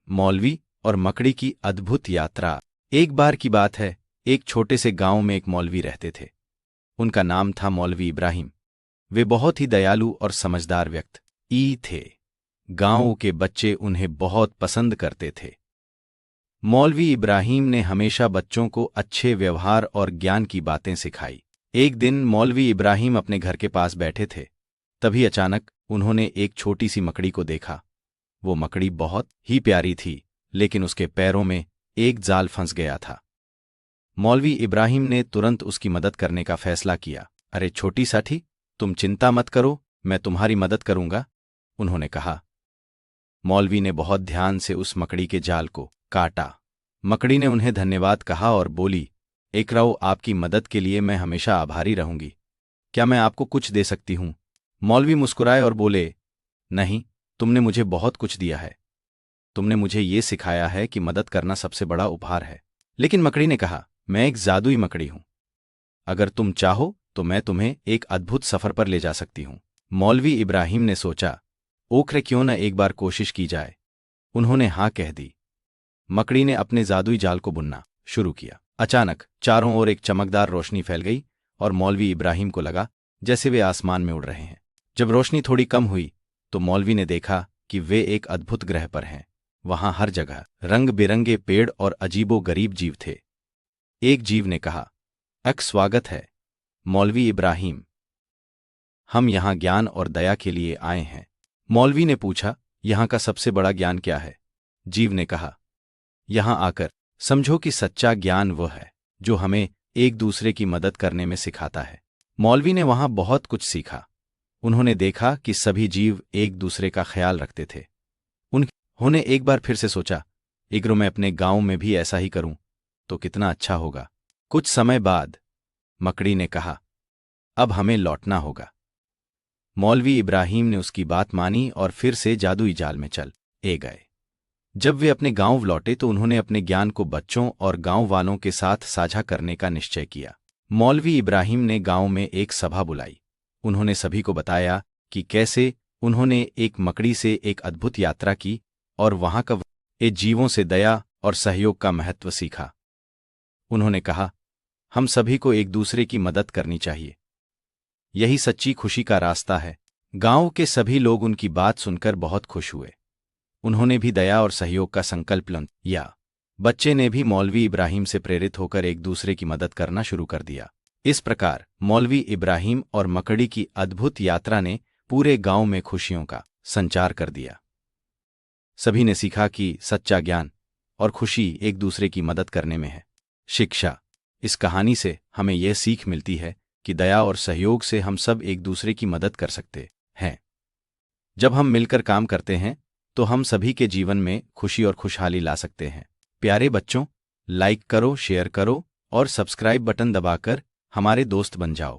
मौलवी और मकड़ी की अद्भुत यात्रा। एक बार की बात है, एक छोटे से गांव में एक मौलवी रहते थे। उनका नाम था मौलवी इब्राहिम। वे बहुत ही दयालु और समझदार व्यक्ति थे। गांव के बच्चे उन्हें बहुत पसंद करते थे। मौलवी इब्राहिम ने हमेशा बच्चों को अच्छे व्यवहार और ज्ञान की बातें सिखाई। एक दिन मौलवी इब्राहिम अपने घर के पास बैठे थे, तभी अचानक उन्होंने एक छोटी सी मकड़ी को देखा। वो मकड़ी बहुत ही प्यारी थी, लेकिन उसके पैरों में एक जाल फंस गया था। मौलवी इब्राहिम ने तुरंत उसकी मदद करने का फैसला किया। अरे छोटी साथी, तुम चिंता मत करो, मैं तुम्हारी मदद करूंगा, उन्होंने कहा। मौलवी ने बहुत ध्यान से उस मकड़ी के जाल को काटा। मकड़ी ने उन्हें धन्यवाद कहा और बोली, इकराओ, आपकी मदद के लिए मैं हमेशा आभारी रहूंगी। क्या मैं आपको कुछ दे सकती हूं? मौलवी मुस्कुराए और बोले, नहीं, तुमने मुझे बहुत कुछ दिया है। तुमने मुझे ये सिखाया है कि मदद करना सबसे बड़ा उपहार है। लेकिन मकड़ी ने कहा, मैं एक जादुई मकड़ी हूं। अगर तुम चाहो तो मैं तुम्हें एक अद्भुत सफर पर ले जा सकती हूं। मौलवी इब्राहिम ने सोचा, ओखरे क्यों न एक बार कोशिश की जाए। उन्होंने हाँ कह दी। मकड़ी ने अपने जादुई जाल को बुनना शुरू किया। अचानक चारों ओर एक चमकदार रोशनी फैल गई और मौलवी इब्राहिम को लगा जैसे वे आसमान में उड़ रहे हैं। जब रोशनी थोड़ी कम हुई तो मौलवी ने देखा कि वे एक अद्भुत ग्रह पर हैं। वहां हर जगह रंग बिरंगे पेड़ और अजीबो गरीब जीव थे। एक जीव ने कहा, स्वागत है मौलवी इब्राहिम, हम यहां ज्ञान और दया के लिए आए हैं। मौलवी ने पूछा, यहां का सबसे बड़ा ज्ञान क्या है? जीव ने कहा, यहां आकर समझो कि सच्चा ज्ञान वह है जो हमें एक दूसरे की मदद करने में सिखाता है। मौलवी ने वहां बहुत कुछ सीखा। उन्होंने देखा कि सभी जीव एक दूसरे का ख्याल रखते थे। उन्होंने एक बार फिर से सोचा, इग्रो मैं अपने गांव में भी ऐसा ही करूं तो कितना अच्छा होगा। कुछ समय बाद मकड़ी ने कहा, अब हमें लौटना होगा। मौलवी इब्राहिम ने उसकी बात मानी और फिर से जादुई जाल में चल गए। जब वे अपने गांव लौटे तो उन्होंने अपने ज्ञान को बच्चों और गांव वालों के साथ साझा करने का निश्चय किया। मौलवी इब्राहिम ने गांव में एक सभा बुलाई। उन्होंने सभी को बताया कि कैसे उन्होंने एक मकड़ी से एक अद्भुत यात्रा की और वहां का जीवों से दया और सहयोग का महत्व सीखा। उन्होंने कहा, हम सभी को एक दूसरे की मदद करनी चाहिए, यही सच्ची खुशी का रास्ता है। गांव के सभी लोग उनकी बात सुनकर बहुत खुश हुए। उन्होंने भी दया और सहयोग का संकल्प लिया। बच्चे ने भी मौलवी इब्राहिम से प्रेरित होकर एक दूसरे की मदद करना शुरू कर दिया। इस प्रकार मौलवी इब्राहिम और मकड़ी की अद्भुत यात्रा ने पूरे गांव में खुशियों का संचार कर दिया। सभी ने सीखा कि सच्चा ज्ञान और खुशी एक दूसरे की मदद करने में है। शिक्षा। इस कहानी से हमें यह सीख मिलती है कि दया और सहयोग से हम सब एक दूसरे की मदद कर सकते हैं। जब हम मिलकर काम करते हैं तो हम सभी के जीवन में खुशी और खुशहाली ला सकते हैं। प्यारे बच्चों, लाइक करो, शेयर करो और सब्सक्राइब बटन दबाकर हमारे दोस्त बन जाओ।